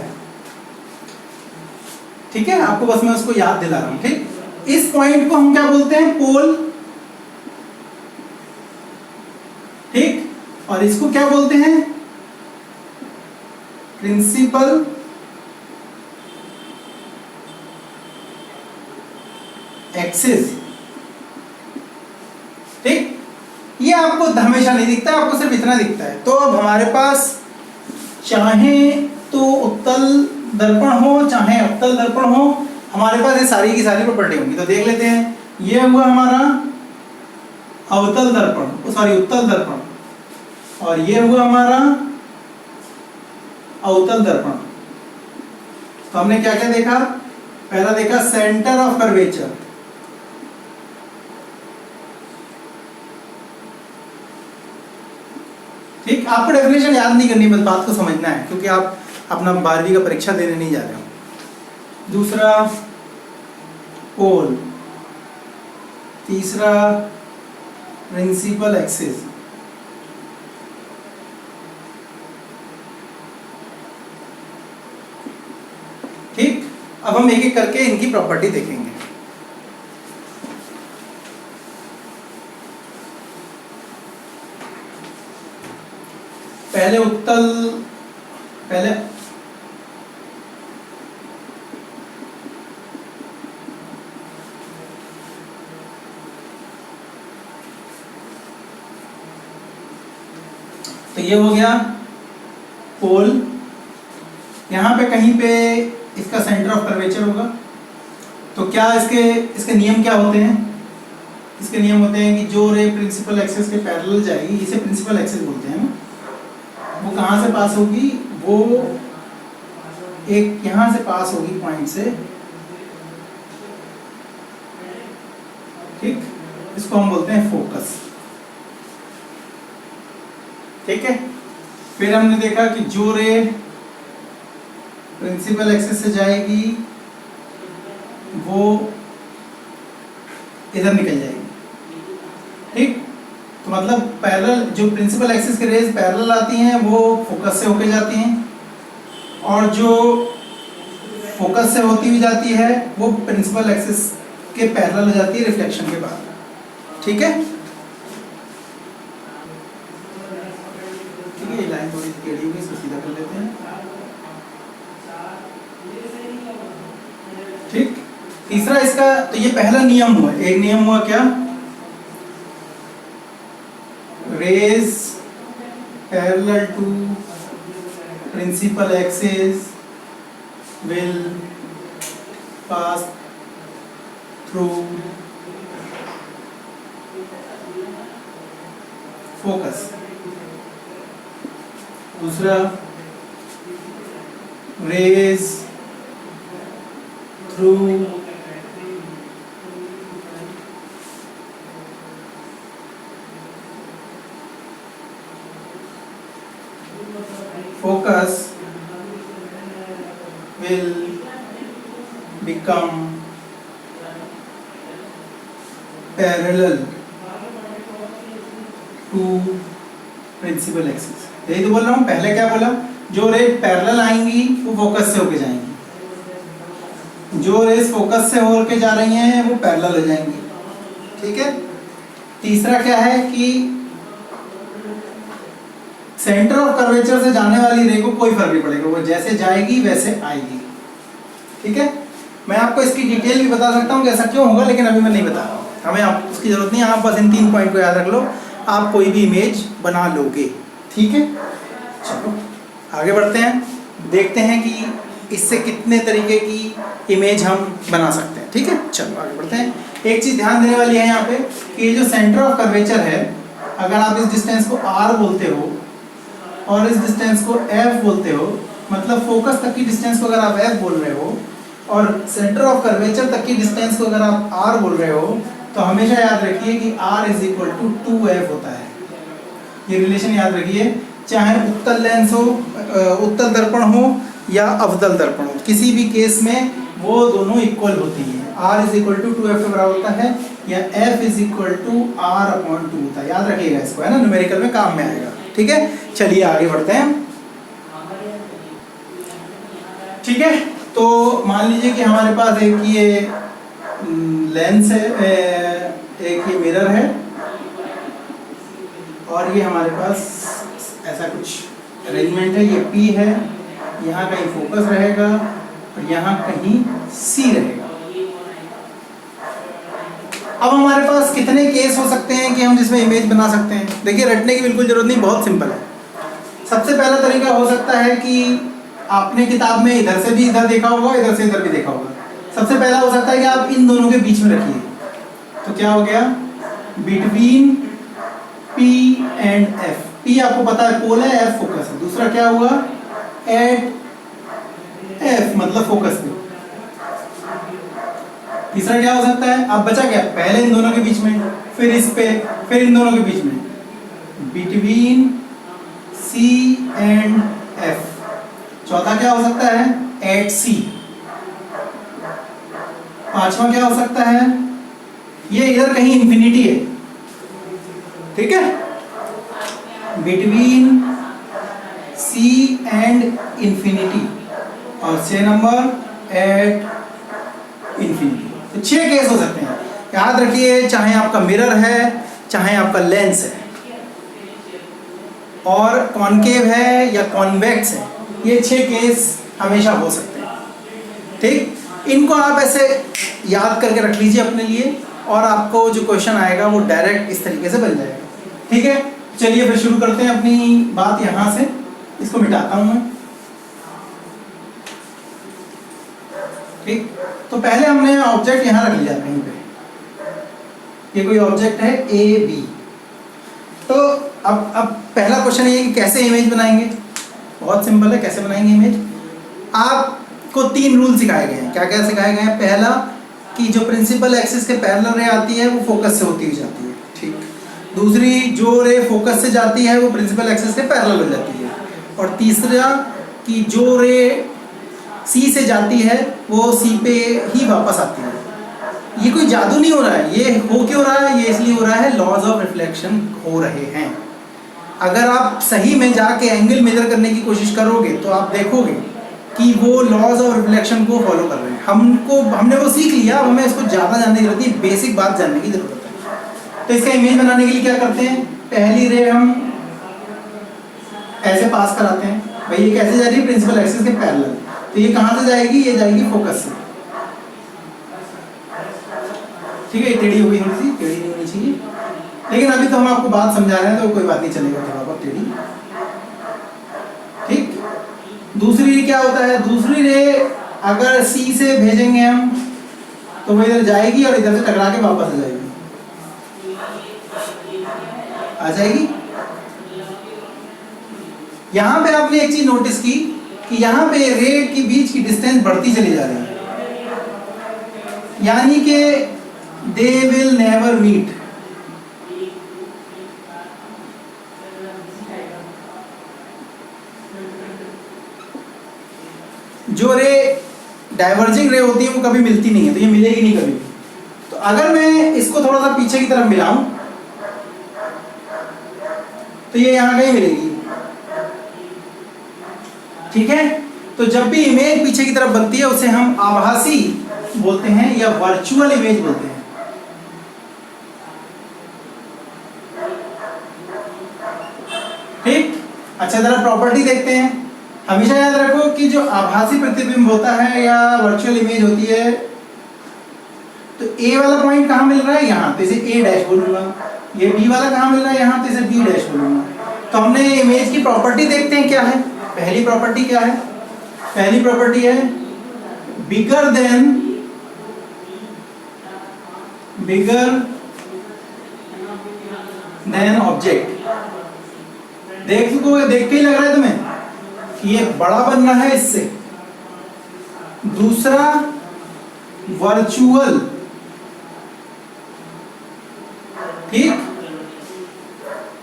ठीक है, आपको बस मैं उसको याद दिला रहा हूं। ठीक, इस पॉइंट को हम क्या बोलते हैं? पोल। ठीक, और इसको क्या बोलते हैं? Principal axis. ठीक, ये आपको हमेशा नहीं दिखता, आपको सिर्फ इतना दिखता है। तो अब हमारे पास चाहे तो उत्तल दर्पण हो चाहे अवतल दर्पण हो, हमारे पास ये सारी की सारी प्रॉपर्टी होंगी। तो देख लेते हैं, ये हुआ हमारा अवतल दर्पण, सॉरी उत्तल दर्पण, और ये हुआ हमारा अवतल दर्पण। तो हमने क्या क्या देखा? पहला देखा सेंटर ऑफ कर्वेचर, ठीक। आपको डेफिनेशन याद नहीं करनी, बस बात को समझना है, क्योंकि आप अपना 12वीं का परीक्षा देने नहीं जा रहे हो। दूसरा पोल, तीसरा प्रिंसिपल एक्सिस, ठीक। अब हम एक एक करके इनकी प्रॉपर्टी देखेंगे। पहले उत्तल, पहले तो ये हो गया पोल। यहां पे कहीं पे इसका सेंटर ऑफ कर्वेचर होगा। तो क्या इसके नियम क्या होते हैं? इसके नियम होते हैं कि जो रे प्रिंसिपल एक्सिस के पैरेलल जाएगी, इसे प्रिंसिपल एक्सिस बोलते हैं ना, वो कहाँ से पास होगी? वो एक यहाँ से पास होगी पॉइंट से, ठीक। इसको हम बोलते हैं फोकस, ठीक है। फिर हमने देखा कि जो रे प्रिंसिपल एक्सिस से जाएगी वो इधर निकल जाएगी, ठीक। तो मतलब पैरेलल, जो प्रिंसिपल एक्सिस की रेज पैरेलल आती हैं वो फोकस से होके जाती हैं, और जो फोकस से होती हुई जाती है वो प्रिंसिपल एक्सिस के पैरेलल हो जाती है रिफ्लेक्शन के बाद, ठीक है। ठीक है, ये लाइन थोड़ी टेढ़ी हुई, इसको सीधा कर लेते हैं, ठीक। तीसरा इसका, तो ये पहला नियम हुआ। एक नियम हुआ क्या? rays parallel to principal axis will pass through focus। दूसरा, rays through focus will become parallel to principal axis। यही तो बोल रहा हूँ। पहले क्या बोला? जो रे पैरेलल आएंगी वो फोकस से होके जाएंगी, जो रेस फोकस से होकर जा रही हैं वो पैरेलल हो जाएंगी, ठीक है। तीसरा क्या है कि सेंटर ऑफ कर्वेचर से जाने वाली रे को कोई फर्क नहीं पड़ेगा, वो जैसे जाएगी वैसे आएगी, ठीक है। मैं आपको इसकी डिटेल भी बता सकता हूँ कि ऐसा क्यों होगा, लेकिन अभी मैं नहीं बता रहा हूँ, हमें आप उसकी जरूरत नहीं है। आप बस इन 3 पॉइंट को याद रख लो, आप कोई भी इमेज बना लोगे, ठीक है। चलो आगे बढ़ते हैं, देखते हैं कि इससे कितने तरीके की इमेज हम बना सकते हैं, ठीक है। चलो आगे बढ़ते हैं। एक चीज़ ध्यान देने वाली है यहाँ पे कि ये जो सेंटर ऑफ कर्वेचर है, अगर आप इस डिस्टेंस को r बोलते हो और इस डिस्टेंस को f बोलते हो, मतलब फोकस तक की डिस्टेंस को अगर आप f बोल रहे हो और सेंटर ऑफ कर्वेचर तक की डिस्टेंस को अगर आप r बोल रहे हो, तो हमेशा याद रखिए कि R is equal to 2F होता है। ये रिलेशन याद रखिए, चाहे उत्तल लेंस हो, उत्तल दर्पण हो या अवतल दर्पण हो, किसी भी केस में वो दोनों इक्वल होती है। R is equal to 2F के बराबर होता है, या F is equal to R/2 होता है। याद रखिएगा इसको, है ना, न्यूमेरिकल में काम में आएगा। ठीक है, चलिए आगे बढ़ते हैं। ठीक है, तो मान लीजिए कि हमारे पास एक ये लेंस है, एक ये मिरर है, और ये हमारे पास ऐसा कुछ अरेंजमेंट है। ये P है, यहाँ कहीं फोकस रहेगा और यहाँ कहीं C रहेगा। अब हमारे पास कितने केस हो सकते हैं कि हम जिसमें इमेज बना सकते हैं? देखिए, रटने की बिल्कुल जरूरत नहीं, बहुत सिंपल है। सबसे पहला तरीका हो सकता है कि आपने किताब में इधर से भी इधर देखा होगा, इधर से इधर भी देखा होगा। सबसे पहला हो सकता है कि आप इन दोनों के बीच में रखिए, तो क्या हो गया, between P and F। P आपको पता है पोल है, F फोकस है। दूसरा क्या हुआ, एट F मतलब फोकस पे। तीसरा क्या हो सकता है, अब बचा क्या, पहले इन दोनों के बीच में, फिर इस पे, फिर इन दोनों के बीच में, बिटवीन C एंड F। चौथा क्या हो सकता है, एट C। पांचवा क्या हो सकता है, ये इधर कहीं इंफिनिटी है, ठीक है, बिटवीन C एंड इंफिनिटी। और 6 नंबर एट इंफिनिटी। तो 6 केस हो सकते हैं। याद रखिए, चाहे आपका मिरर है, चाहे आपका लेंस है, और कॉनकेव है या कॉन्वेक्स है, ये 6 केस हमेशा हो सकते हैं। ठीक, इनको आप ऐसे याद करके रख लीजिए अपने लिए, और आपको जो क्वेश्चन आएगा वो डायरेक्ट इस तरीके से बन जाएगा। ठीक है, चलिए फिर शुरू करते हैं अपनी बात। यहाँ से इसको मिटाता हूँ मैं। ठीक, तो पहले हमने ऑब्जेक्ट यहाँ रख लिया कहीं पे। ये कोई ऑब्जेक्ट है AB। तो अब पहला क्वेश्चन ये कि कैसे इमेज बनाएंगे। बहुत सिंपल है, कैसे बनाएंगे इमेज। आपको 3 रूल सिखाए गए हैं। क्या क्या सिखाए गए हैं? पहला कि जो प्रिंसिपल एक्सिस के पैरेलल रे आती है वो फोकस से होती हुई जाती है। ठीक, दूसरी, जो रे फोकस से जाती है वो प्रिंसिपल एक्सिस के पैरेलल हो जाती है। और तीसरा कि जो रे C से जाती है वो C पे ही वापस आती है। ये कोई जादू नहीं हो रहा है, ये हो क्यों रहा है? ये इसलिए हो रहा है, लॉज ऑफ रिफ्लेक्शन हो रहे हैं। अगर आप सही में जाके एंगल मेजर करने की कोशिश करोगे तो आप देखोगे कि वो लॉज ऑफ रिफ्लेक्शन को फॉलो कर रहे हैं। हमने वो सीख लिया, अब हमें इसको ज़्यादा जानने की जरूरत नहीं, बेसिक बात जानने की जरूरत है। तो इसका इमेज बनाने के लिए क्या करते हैं, पहली रे हम ऐसे पास कराते हैं। भाई ये कैसे जा रही है? प्रिंसिपल एक्सिस के पैरेलल। तो ये कहाँ से जाएगी? ये जाएगी फोकस से। ठीक है, टेढ़ी हुई, थोड़ी सी टेढ़ी नहीं होनी चाहिए, लेकिन अभी तो हम आपको बात समझा रहे हैं तो कोई बात नहीं, चलेगा थोड़ा बहुत टेढ़ी। ठीक, दूसरी क्या होता है, दूसरी रे अगर C से भेजेंगे हम तो वो इधर जाएगी और इधर से टकरा के वापस आ जाएगी। यहाँ पे आपने एक चीज नोटिस की कि यहाँ पे रे के बीच की डिस्टेंस बढ़ती चली जा रही है, यानी कि दे विल नेवर मीट। जो रे डाइवर्जिंग रे होती है वो कभी मिलती नहीं है, तो ये मिलेगी नहीं कभी। तो अगर मैं इसको थोड़ा सा पीछे की तरफ मिलाऊं तो ये यहाँ कहीं मिलेगी। ठीक है, तो जब भी इमेज पीछे की तरफ बनती है उसे हम आभासी बोलते हैं या वर्चुअल इमेज बोलते हैं। ठीक, अच्छा जरा प्रॉपर्टी देखते हैं। हमेशा याद रखो कि जो आभासी प्रतिबिंब होता है या वर्चुअल इमेज होती है, तो A वाला पॉइंट कहाँ मिल रहा है? यहाँ, तो इसे A डैश बोलूंगा। ये B वाला कहाँ मिल रहा है? यहाँ, तो इसे B डैश बोलूंगा। तो हमने इमेज की प्रॉपर्टी देखते हैं क्या है। पहली प्रॉपर्टी क्या है? पहली प्रॉपर्टी है बिगर देन ऑब्जेक्ट। देख के ही लग रहा है तुम्हें कि ये बड़ा बन रहा है इससे। दूसरा, वर्चुअल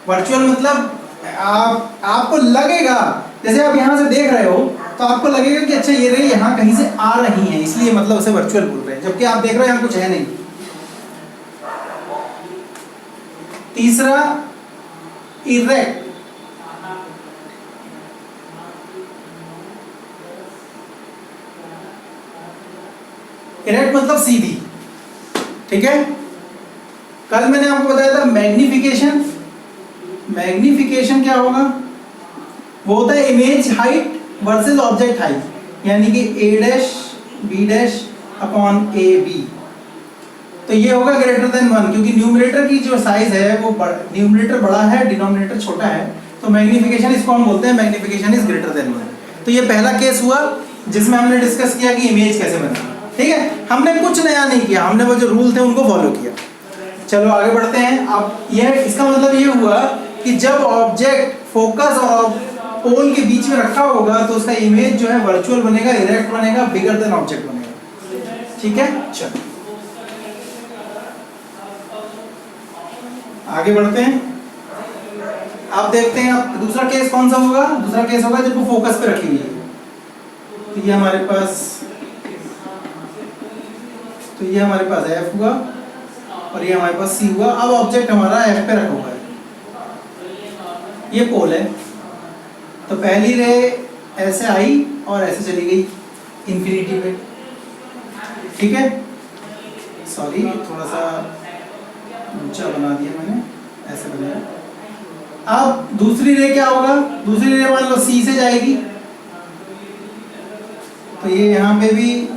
वर्चुअल मतलब आपको लगेगा, जैसे आप यहाँ से देख रहे हो तो आपको लगेगा कि अच्छा ये रे यहाँ कहीं से आ रही हैं, इसलिए मतलब उसे वर्चुअल बोल रहे हैं, जबकि आप देख रहे हो यहाँ कुछ है नहीं। तीसरा इरेक्ट, इरेक्ट मतलब सीधी, ठीक है। कल मैंने आपको बताया था मैग्निफिकेशन, मैग्निफिकेशन क्या होगा, वो होता है image height versus object height, यानी कि a dash b dash upon a b। तो ये होगा ग्रेटर देन 1, क्योंकि न्यूमरेटर की जो साइज है वो न्यूमरेटर बड़ा है, डिनोमिनेटर छोटा है, तो मैग्निफिकेशन इसको हम बोलते हैं मैग्निफिकेशन इज ग्रेटर देन 1। तो ये पहला केस हुआ जिसमें हमने डिस्कस किया कि इमेज कैसे बने, ठीक है। हमने कुछ नया नहीं किया, हमने वो जो रूल थे उनको फॉलो किया। चलो आगे बढ़ते हैं। अब ये इसका मतलब ये हुआ कि जब ऑब्जेक्ट फोकस और पोल के बीच में रखा होगा तो उसका इमेज जो है वर्चुअल बनेगा, इरेक्ट बनेगा, बिगर देन ऑब्जेक्ट बनेगा, ठीक है। चलो आगे बढ़ते हैं। अब देखते हैं अब दूसरा केस कौन सा होगा। दूसरा केस होगा जब वो फोकस पे रखी हुई है, तो ये हमारे पास F हुआ और ये हमारे पास C हुआ। अब ऑब्जेक्ट हमारा F पे रखा हुआ है, ये पोल है, तो पहली रे ऐसे आई और ऐसे चली गई इंफिनिटी पे, ठीक है। सॉरी थोड़ा सा ऊंचा बना दिया मैंने, ऐसे बनाया। अब दूसरी रे क्या होगा, दूसरी रे मान लो C से जाएगी, तो ये यहाँ पे भी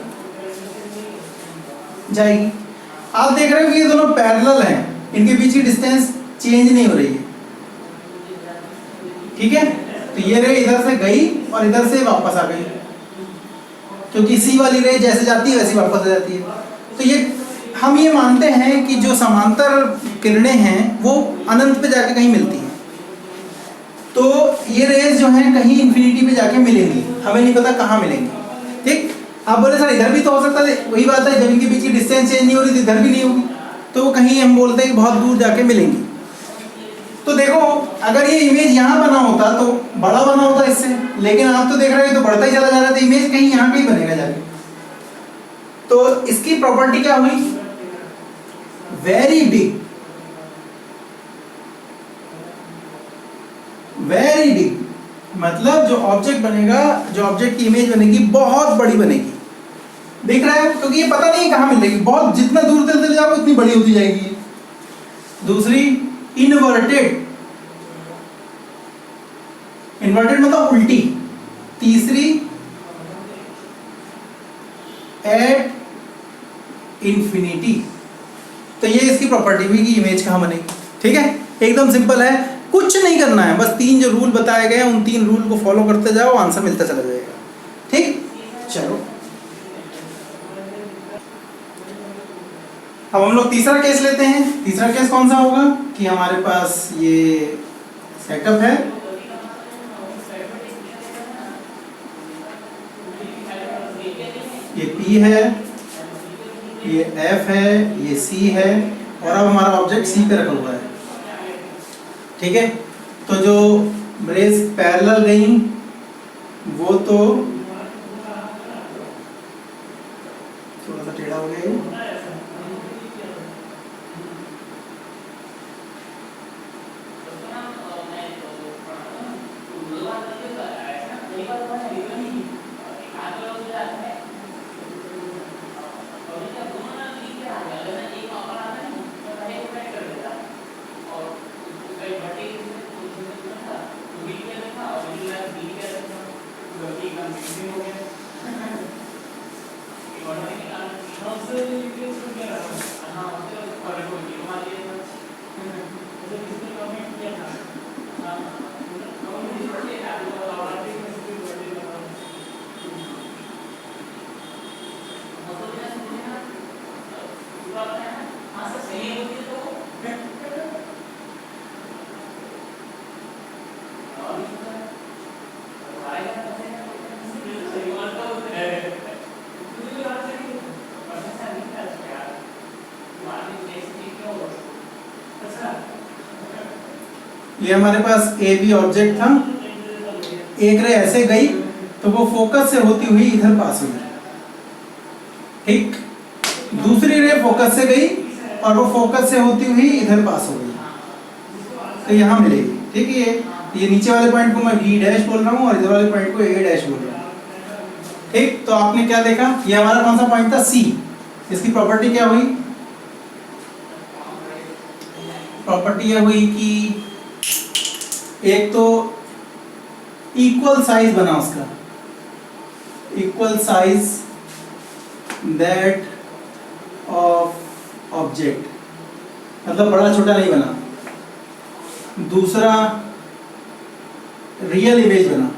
जाएगी। आप देख रहे हो कि ये दोनों पैरेलल हैं, इनके बीच की डिस्टेंस चेंज नहीं हो रही है, ठीक है। तो ये रे इधर से गई और इधर से वापस आ गई, क्योंकि C वाली रे जैसे जाती है वैसे वापस आ जाती है। तो ये हम ये मानते हैं कि जो समांतर किरणें हैं वो अनंत पे जाके कहीं मिलती हैं, तो ये रेज जो हैं कहीं इंफिनिटी पे जाके मिलेंगी, हमें नहीं पता कहाँ मिलेंगी, ठीक। आप बोले सर इधर भी तो हो सकता है, वही बात है, जब इनके बीच की डिस्टेंस चेंज नहीं हो रही तो इधर भी नहीं होगी, तो वो कहीं हम बोलते हैं कि बहुत दूर जाके मिलेंगी। तो देखो अगर ये इमेज यहाँ बना होता तो बड़ा बना होता इससे, लेकिन आप तो देख रहे हो तो बढ़ता ही चला जा रहा है, तो इमेज कहीं यहाँ कहीं बनेगा जाके। तो इसकी प्रॉपर्टी क्या हुई, वेरी बिग, वेरी बिग मतलब जो ऑब्जेक्ट बनेगा, जो ऑब्जेक्ट की इमेज बनेगी बहुत बड़ी बनेगी, देख रहे हो, क्योंकि ये पता नहीं कहाँ मिलेगी, बहुत जितना दूर चलते जाओ उतनी बड़ी होती जाएगी। दूसरी इनवर्टेड, इन्वर्टेड मतलब उल्टी। तीसरी एट इंफिनिटी। तो ये इसकी प्रॉपर्टी हुई कि इमेज कहाँ बनेगी, ठीक है। एकदम सिंपल है, कुछ नहीं करना है, बस 3 जो रूल बताए गए हैं उन 3 रूल को फॉलो करते जाओ, आंसर मिलता चला जाएगा, ठीक। चलो अब हम लोग तीसरा केस लेते हैं। तीसरा केस कौन सा होगा कि हमारे पास ये सेटअप है, ये P है, ये F है, ये C है, और अब हमारा ऑब्जेक्ट C पे रखा हुआ है, ठीक है। तो जो रेज पैरेलल गई वो तो थोड़ा सा टेढ़ा हो गया ये, ये हमारे पास ए बी ऑब्जेक्ट था, एक रे ऐसे गई तो वो फोकस से होती हुई इधर पास हुई, ठीक। दूसरी रे फोकस से गई और वो फोकस से होती हुई इधर पास हो गई, तो यहाँ मिलेगी, ठीक है। ये नीचे वाले पॉइंट को मैं बी डैश बोल रहा हूँ और इधर वाले पॉइंट को ए डैश बोल रहा हूँ, ठीक। तो आपने क्या देखा, ये हमारा कौन सा पॉइंट था, सी। इसकी प्रॉपर्टी क्या हुई, प्रॉपर्टी यह हुई कि एक तो इक्वल साइज बना उसका, equal size that of object, मतलब बड़ा छोटा नहीं बना। दूसरा रियल इमेज बना।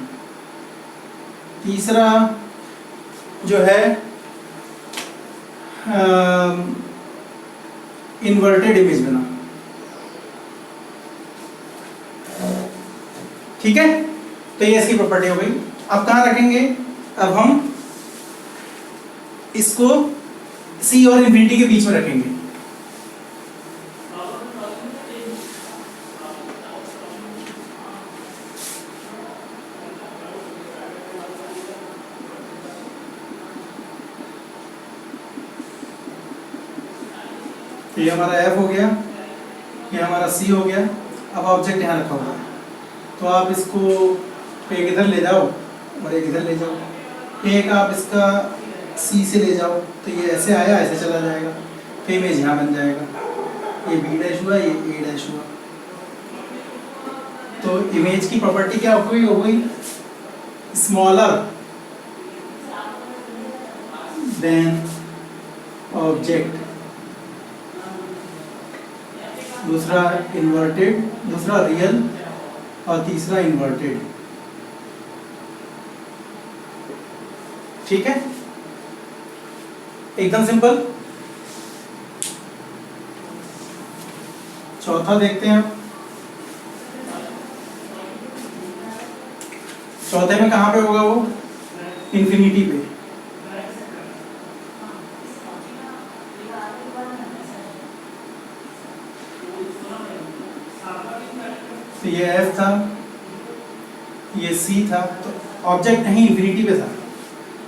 तीसरा जो है इन्वर्टेड इमेज बना, ठीक है। तो ये इसकी प्रॉपर्टी हो गई। अब कहाँ रखेंगे, अब हम इसको सी और इन्फिनिटी के बीच में रखेंगे। ये हमारा एफ हो गया, ये हमारा सी हो गया। अब ऑब्जेक्ट यहाँ रखा हुआ है, तो आप इसको एक इधर ले जाओ और एक इधर ले जाओ, एक आप इसका सी से ले जाओ, तो ये ऐसे आया ऐसे चला जाएगा, तो इमेज यहाँ बन जाएगा। ये बी डैश हुआ, ये ए डैश हुआ। तो इमेज की प्रॉपर्टी क्या हो गई स्मॉलर देन ऑब्जेक्ट। दूसरा इन्वर्टेड, दूसरा रियल और तीसरा इन्वर्टेड, ठीक है। एकदम सिंपल। चौथा देखते हैं। चौथे में कहां पे होगा वो, इन्फिनिटी पे। तो ये एफ था, ये सी था, तो ऑब्जेक्ट नहीं इन्फिनिटी पे था।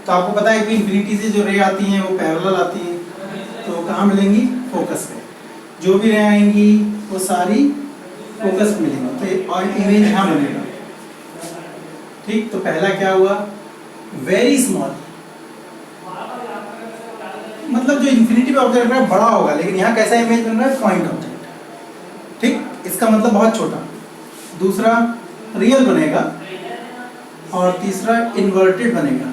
तो आपको पता है कि इन्फिनिटी से जो रे आती हैं वो पैरेलल आती हैं, तो कहाँ मिलेंगी, फोकस पे। जो भी रे आएंगी वो सारी फोकस पे मिलेंगी, तो और इमेज यहाँ बनेगा, ठीक। तो पहला क्या हुआ, वेरी स्मॉल, मतलब जो इन्फिनिटी पे ऑब्जेक्ट है बड़ा होगा, लेकिन यहाँ कैसा इमेज बन रहा है, पॉइंट ऑब्जेक्ट, ठीक। इसका मतलब बहुत छोटा। दूसरा रियल बनेगा और तीसरा इन्वर्टेड बनेगा।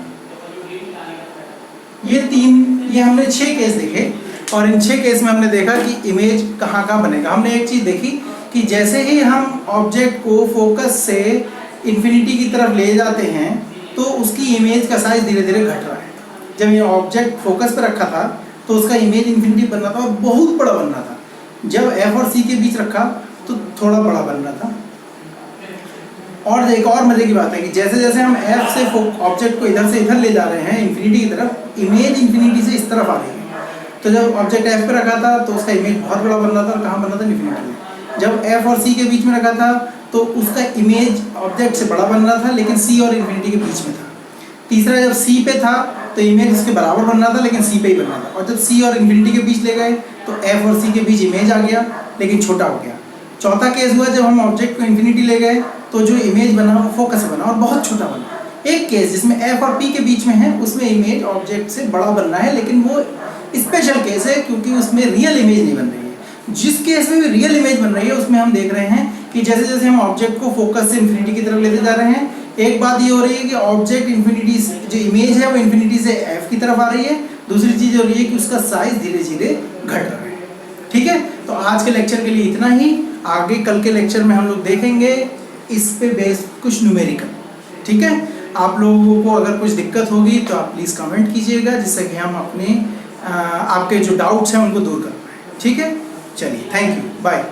ये हमने 6 केस देखे और इन 6 केस में हमने देखा कि इमेज कहाँ कहाँ बनेगा। हमने एक चीज़ देखी कि जैसे ही हम ऑब्जेक्ट को फोकस से इन्फिनिटी की तरफ ले जाते हैं तो उसकी इमेज का साइज धीरे धीरे घट रहा है। जब ये ऑब्जेक्ट फोकस पर रखा था तो उसका इमेज इन्फिनिटी बन रहा था और बहुत बड़ा बन रहा था। जब एफ और सी के बीच रखा तो थोड़ा बड़ा बन रहा था। और एक और मजे की बात है कि जैसे जैसे हम एफ से ऑब्जेक्ट को इधर से इधर ले जा रहे हैं इन्फिनिटी की तरफ, इमेज इन्फिनिटी से इस तरफ आ रही है। तो जब ऑब्जेक्ट एफ पे रखा था तो उसका इमेज बहुत बड़ा बन रहा था और कहाँ बन रहा था, इन्फिनिटी में। जब एफ और सी के बीच में रखा था तो उसका इमेज ऑब्जेक्ट से बड़ा बन रहा था लेकिन सी और इन्फिनिटी के बीच में था। तीसरा जब सी पे था तो इमेज उसके बराबर बन रहा था लेकिन सी पे ही बन रहा था। और जब सी और इन्फिनिटी के बीच ले गए तो एफ और सी के बीच इमेज आ गया लेकिन छोटा हो गया। चौथा केस हुआ जब हम ऑब्जेक्ट को इन्फिनिटी ले गए तो जो इमेज बना वो फोकस बना और बहुत छोटा बना। एक केस जिसमें एफ और पी के बीच में है उसमें इमेज ऑब्जेक्ट से बड़ा बन रहा है लेकिन वो स्पेशल केस है क्योंकि उसमें रियल इमेज नहीं बन रही है। जिस केस में भी रियल इमेज बन रही है उसमें हम देख रहे हैं कि जैसे जैसे हम ऑब्जेक्ट को फोकस से इन्फिनिटी की तरफ लेते जा रहे हैं, एक बात ये हो रही है कि ऑब्जेक्ट इन्फिनिटी जो इमेज है वो इन्फिनिटी से एफ की तरफ आ रही है। दूसरी चीज़ हो रही है कि उसका साइज धीरे धीरे घट रहा है। ठीक है, तो आज के लेक्चर के लिए इतना ही। आगे कल के लेक्चर में हम लोग देखेंगे इस पे बेस्ड कुछ न्यूमेरिकल। ठीक है, आप लोगों को अगर कुछ दिक्कत होगी तो आप प्लीज़ कमेंट कीजिएगा जिससे कि हम अपने आपके जो डाउट्स हैं उनको दूर कर पाएँ। ठीक है, चलिए, थैंक यू, बाय।